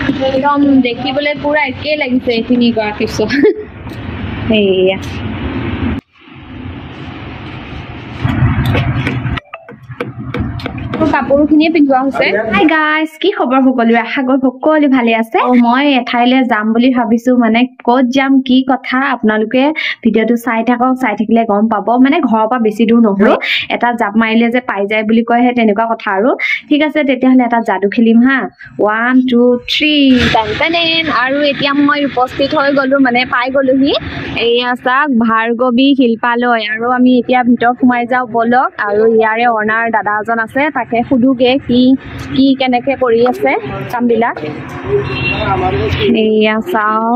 একদম দেখিবলৈ পুৰা একেই লাগিছে এইখিনি গৰাকী চোৱা সেয়া কাপোৰখিনিয়ে পিন্ধোৱা হৈছে হাই গাইজ কি খবৰ সকলোৰে আশা কৰো সকলো ভালে আছে মই এঠাইলৈ যাম বুলি ভাবিছো মানে ক'ত যাম কি কথা আপোনালোকে ভিডিঅ'টো চাই থাকক চাই থাকিলে গম পাব মানে ঘৰৰ পৰা বেছি দূৰ নহয় এটা জাপ মাৰিলে যে পাই যায় বুলি কয় তেনেকুৱা কথা আৰু ঠিক আছে তেতিয়াহ'লে এটা যাদু খেলিম হা 1 2 3 টানটানেন আৰু এতিয়া মই উপস্থিত হৈ গলো মানে পাই গলোহি এয়া চাওক ভাৰ্গৱী শিল্পালয় আৰু আমি এতিয়া ভিতৰত সোমাই যাওঁ বলক আৰু ইয়াৰে অনাৰ দাদা এজন আছে তাকে সুধুগে কি কেনেকে কৰি আছে কামবিলাক এয়া চাও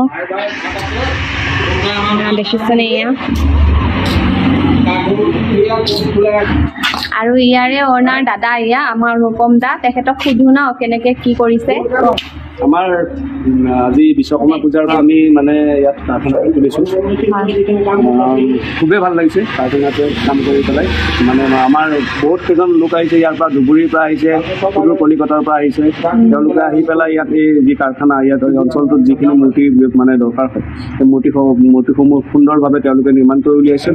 দেখিছেনে এয়া আৰু ইয়াৰে অনাৰ দাদা এয়া আমাৰ ৰূপম দা তেখেতক সুধো ন কেনেকে কি কৰিছে আমাৰ আজি বিশ্বকৰ্মা পূজাৰ আমি মানে ইয়াত প্ৰাৰ্থনা কৰিছোঁ খুবেই ভাল লাগিছে প্ৰাৰ্থনাতে কাম কৰি পেলাই মানে আমাৰ বহুত কেইজন লোক আহিছে ইয়াৰ পৰা ধুবুৰীৰ পৰা আহিছে সুদূৰ কলিকতাৰ পৰা আহিছে তেওঁলোকে আহি পেলাই ইয়াত এই যি কাৰখানা ইয়াত অঞ্চলটোত যিখিনি মূৰ্তি মানে দৰকাৰ হয় সেই মূৰ্তিসমূহ সুন্দৰভাৱে তেওঁলোকে নিৰ্মাণ কৰি উলিয়াইছে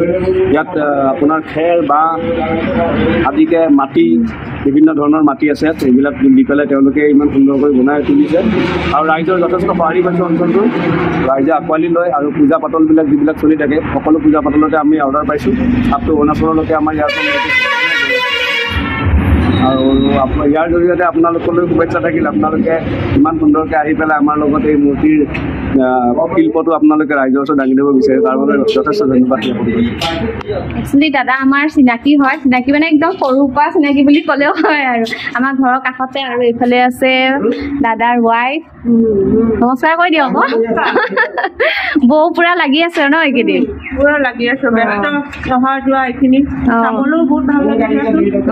ইয়াত আপোনাৰ খেৰ বাঁহ আদিকে মাটি বিভিন্ন ধৰণৰ মাটি আছে সেইবিলাক দি পেলাই তেওঁলোকে ইমান সুন্দৰকৈ বনাই তুলিছে আৰু ৰাইজৰ যথেষ্ট সঁহাৰি পাইছে অঞ্চলটো ৰাইজে আঁকোৱালি লয় আৰু পূজা পাতলবিলাক যিবিলাক চলি থাকে সকলো পূজা পাতলতে আমি অৰ্ডাৰ পাইছোঁ আপটো অৰুণাচললৈকে আমাৰ ইয়াৰ আৰু ইয়াৰ জৰিয়তে আপোনালোকলৈ শুভেচ্ছা থাকিল আপোনালোকে ইমান সুন্দৰকৈ আহি পেলাই আমাৰ লগত এই মূৰ্তিৰ শিল্পটো আপোনালোকে ৰাইজৰ ওচৰত দাঙি দিব বিচাৰে তাৰ বাবে যথেষ্ট ধন্যবাদ একচুৱেলি দাদা আমাৰ চিনাকি হয় চিনাকি মানে একদম সৰুৰ পৰা চিনাকি বুলি ক'লেও হয় আৰু আমাৰ ঘৰৰ কাষতে আৰু এইফালে আছে দাদাৰ ৱাইফ নমস্কাৰ কৈ দিয়ক বৌ পুৰা লাগি আছে ন এইকেইদিন পুৰা লাগি আছে ব্যস্ত অহা যোৱা এইখিনি চাবলৈও বহুত ভাল লাগে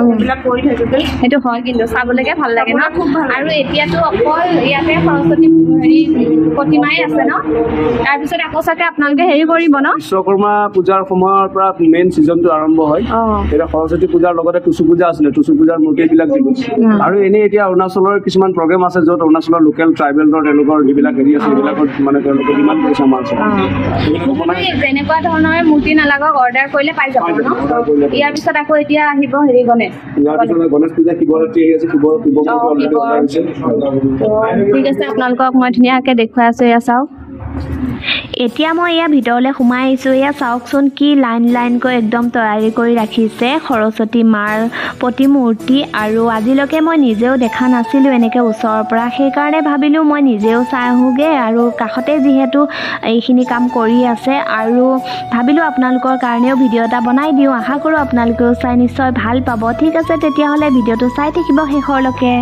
এইবিলাক কৰি থাকোঁতে সেইটো হয় কিন্তু চাবলৈকে ভাল লাগে ন আৰু এতিয়াতো অকল ইয়াতে সৰস্বতী হেৰি প্ৰতিমাই আছে ন তাৰপিছত আকৌ চাগে আপোনালোকে হেৰি কৰিব ন বিশ্বকৰ্মা পূজাৰ সময়ৰ পৰা মেইন ছিজনটো আৰম্ভ হয় এতিয়া সৰস্বতী পূজাৰ লগতে টুচু পূজা আছিলে টুচু পূজাৰ মূৰ্তিবিলাক দিলোঁ আৰু এনেই এতিয়া অৰুণাচলৰ কিছুমান প্ৰগ্ৰেম আছে য'ত অৰুণাচলৰ লোকেল ট্ৰাইবেলৰ তেওঁলোকৰ যিবিলাক হেৰি আছে সেইবিলাকত মানে তেওঁলোকে ডিমাণ্ড কৰিছে আমাৰ যেনেকুৱা ধৰণৰ মূৰ্তি নালাগক অৰ্ডাৰ কৰিলে পাই যাব ন ইয়াৰ পিছত আকৌ এতিয়া আহিব হেৰি গণেশ ইয়াৰ পিছত গণেশ পূজা শিৱৰাত্ৰি আহি আছে ঠিক আছে আপোনালোকক মই ধুনীয়াকৈ দেখুৱাই আছোঁ এয়া চাওক এতিয়া মই ইয়াৰ ভিতৰলৈ সোমাই আহিছোঁ এয়া চাওকচোন কি লাইনকৈ একদম তৈয়াৰী কৰি ৰাখিছে সৰস্বতী মাৰ প্ৰতিমূৰ্তি আৰু আজিলৈকে মই নিজেও দেখা নাছিলোঁ এনেকৈ ওচৰৰ পৰা সেইকাৰণে ভাবিলোঁ মই নিজেও চাই আহোঁগৈ আৰু কাষতে যিহেতু এইখিনি কাম কৰি আছে আৰু ভাবিলোঁ আপোনালোকৰ কাৰণেও ভিডিঅ' এটা বনাই দিওঁ আশা কৰোঁ আপোনালোকেও চাই নিশ্চয় ভাল পাব ঠিক আছে তেতিয়াহ'লে ভিডিঅ'টো চাই থাকিব শেষৰলৈকে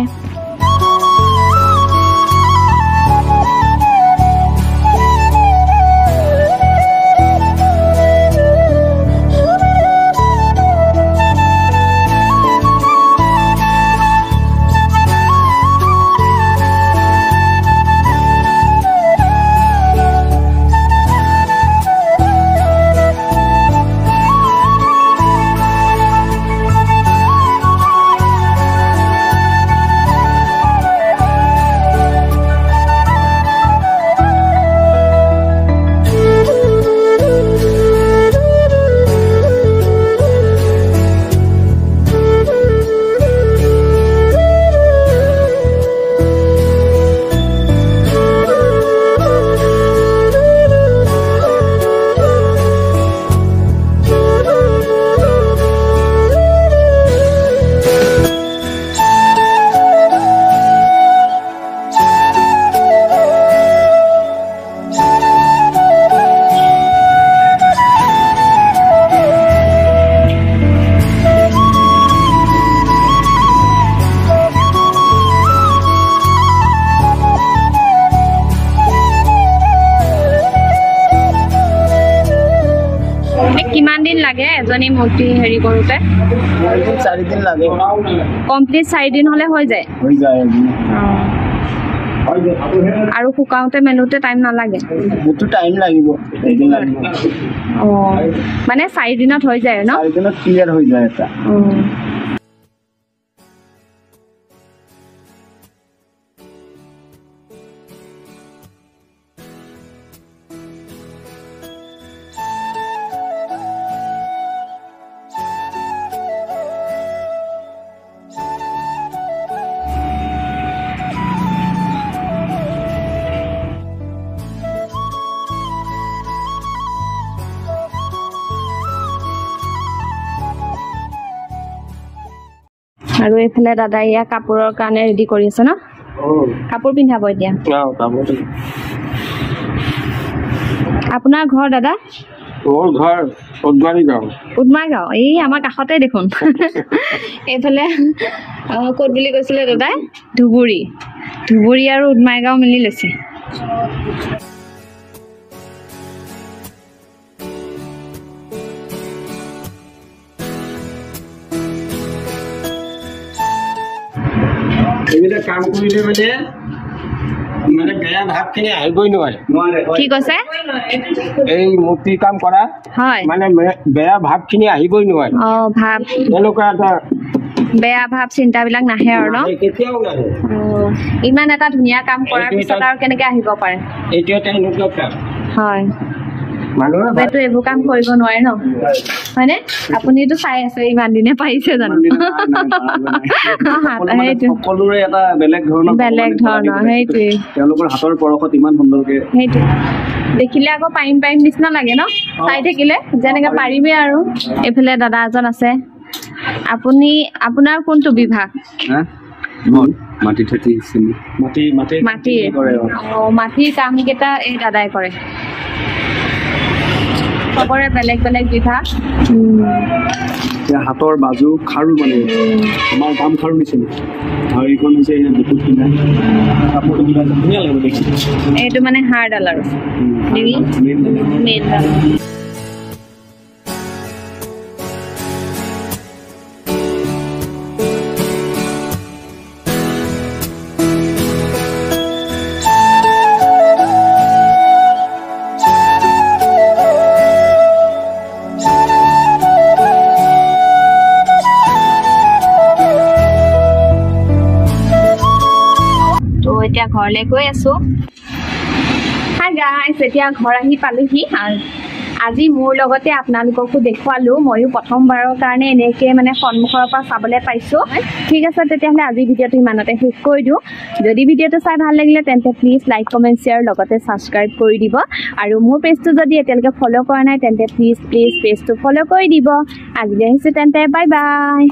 কিমান দিন লাগে এজনী মূৰ্তি হেৰি কৰোঁতে 4 দিন লাগে কমপ্লিট 4 দিন হ'লে হৈ যায় আৰু শুকাওঁতে মেলোতে টাইম নালাগে বহুত টাইম লাগিব এদিন লাগিব মানে 4 দিনত হৈ যায় ন 4 দিনত ক্লিয়াৰ হৈ যায় এটা আৰু এইফালে দাদা ইয়া কাপোৰৰ কাৰণে ৰেডি কৰি আছে ন কাপোৰ পিন্ধাব এতিয়া আপোনাৰ ঘৰ দাদা ওৰ ঘৰ উদমাৰগাঁও এই আমাৰ কাষতে দেখোন এইফালে ক'ত বুলি কৈছিলে দাদাই ধুবুৰী আৰু উদমাৰগাঁও মিলি লৈছে এইবিলাক কাম কৰিলে মানে বেয়া ভাবখিনি আহিবই নোৱাৰে কি কৈছে এই মূৰ্তি কাম কৰা হয় মানে বেয়া ভাবখিনি আহিবই নোৱাৰে ভাব এনেকুৱা এটা বেয়া ভাব চিন্তাবিলাক নাহে আৰু ন কেতিয়াও নাহে ইমান এটা ধুনীয়া কাম কৰাৰ পিছত আৰু কেনেকে আহিব পাৰে এইটো এটা এনেকুৱা কাম হয় মানুহেতো এইবোৰ কাম কৰিব নোৱাৰে ন হয়নে আপুনিতো চাই আছে ইমান দিনে পাৰিছে জানো সকলোৰে এটা বেলেগ ধৰণৰ সেইটোৱে তেওঁলোকৰ হাতৰ পৰশত ইমান সুন্দৰকে সেইটোৱে দেখিলে আকৌ পাৰিম নিচিনা লাগে ন চাই থাকিলে যেনেকে পাৰিমেই আৰু এইফালে দাদা এজন আছে আপোনাৰ কোনটো বিভাগ মাটিৰ কাম কেইটা এই দাদাই কৰে সবৰে বেলেগ বেলেগ বিভাগ হাতৰ বাজু খাৰু মানে আমাৰ কাম খাৰু নিচিনা আৰু এইখন হৈছে বুকুত পিন্ধা কাপোৰটো কিবা ধুনীয়া লাগিব দেখি এইটো মানে হাড়ডাল আৰু মেইনডাল এতিয়া ঘৰলৈ গৈ আছো হাই গাইছ এতিয়া ঘৰ আহি পালোহি আজি মোৰ লগতে আপোনালোককো দেখুৱালো ময়ো প্ৰথমবাৰৰ কাৰণে এনেকৈ মানে সন্মুখৰ পৰা চাবলৈ পাইছোঁ ঠিক আছে তেতিয়াহ'লে আজি ভিডিঅ'টো ইমানতে শেষ কৰি দিওঁ যদি ভিডিঅ'টো চাই ভাল লাগিলে তেন্তে প্লিজ লাইক কমেণ্ট শ্বেয়াৰ লগতে ছাবস্ক্ৰাইব কৰি দিব আৰু মোৰ পেজটো যদি এতিয়ালৈকে ফ'ল' কৰা নাই তেন্তে প্লিজ পেজটো ফ'ল' কৰি দিব আজিলৈ আহিছোঁ তেন্তে বাই বাই